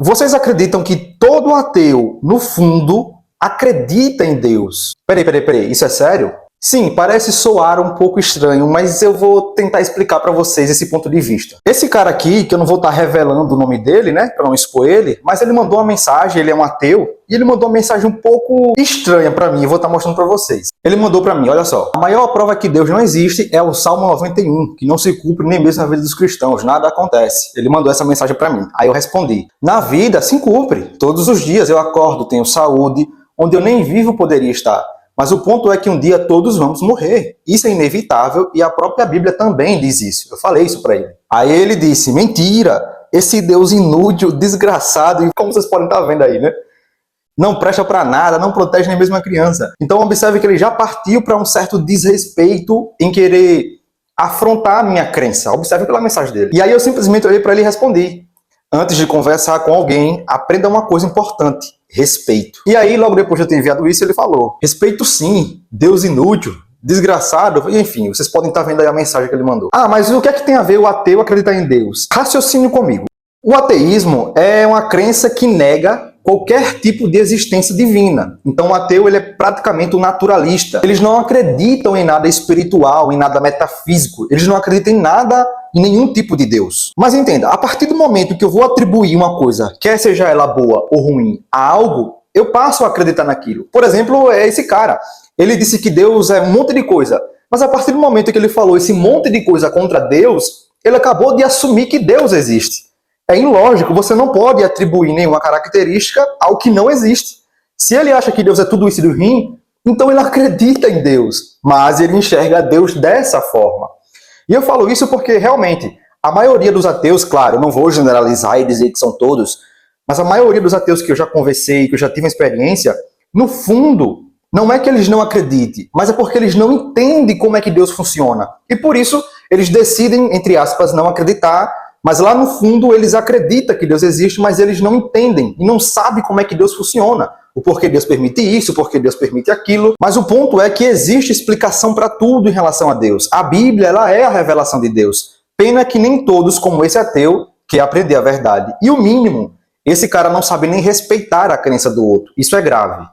Vocês acreditam que todo ateu, no fundo, acredita em Deus? Peraí, isso é sério? Sim, parece soar um pouco estranho, mas eu vou tentar explicar para vocês esse ponto de vista. Esse cara aqui, que eu não vou estar revelando o nome dele, né, para não expor ele, mas ele mandou uma mensagem, ele é um ateu, e ele mandou uma mensagem um pouco estranha para mim, eu vou estar mostrando para vocês. Ele mandou para mim, olha só, a maior prova que Deus não existe é o Salmo 91, que não se cumpre nem mesmo na vida dos cristãos, nada acontece. Ele mandou essa mensagem para mim, aí eu respondi, na vida se cumpre, todos os dias eu acordo, tenho saúde, onde eu nem vivo poderia estar. Mas o ponto é que um dia todos vamos morrer. Isso é inevitável e a própria Bíblia também diz isso. Eu falei isso para ele. Aí ele disse, mentira, esse Deus inútil, desgraçado, e como vocês podem estar vendo aí, né? Não presta para nada, não protege nem mesmo a criança. Então observe que ele já partiu para um certo desrespeito em querer afrontar a minha crença. Observe pela mensagem dele. E aí eu simplesmente olhei para ele e respondi. Antes de conversar com alguém, aprenda uma coisa importante. Respeito. E aí, logo depois de eu ter enviado isso, ele falou, respeito sim, Deus inútil, desgraçado, enfim, vocês podem estar vendo aí a mensagem que ele mandou. Ah, mas o que é que tem a ver o ateu acreditar em Deus? Raciocínio comigo. O ateísmo é uma crença que nega qualquer tipo de existência divina. Então o ateu ele é praticamente um naturalista. Eles não acreditam em nada espiritual, em nada metafísico. Eles não acreditam em nada, em nenhum tipo de Deus. Mas entenda, a partir do momento que eu vou atribuir uma coisa, quer seja ela boa ou ruim, a algo, eu passo a acreditar naquilo. Por exemplo, é esse cara. Ele disse que Deus é um monte de coisa. Mas a partir do momento que ele falou esse monte de coisa contra Deus, ele acabou de assumir que Deus existe. É ilógico, você não pode atribuir nenhuma característica ao que não existe. Se ele acha que Deus é tudo isso e ruim, então ele acredita em Deus, mas ele enxerga Deus dessa forma. E eu falo isso porque, realmente, a maioria dos ateus, claro, eu não vou generalizar e dizer que são todos, mas a maioria dos ateus que eu já conversei, que eu já tive uma experiência, no fundo, não é que eles não acreditem, mas é porque eles não entendem como é que Deus funciona. E por isso, eles decidem, entre aspas, não acreditar, mas lá no fundo eles acreditam que Deus existe, mas eles não entendem e não sabem como é que Deus funciona. O porquê Deus permite isso, o porquê Deus permite aquilo. Mas o ponto é que existe explicação para tudo em relação a Deus. A Bíblia, ela é a revelação de Deus. Pena que nem todos, como esse ateu, quer aprender a verdade. E o mínimo, esse cara não sabe nem respeitar a crença do outro. Isso é grave.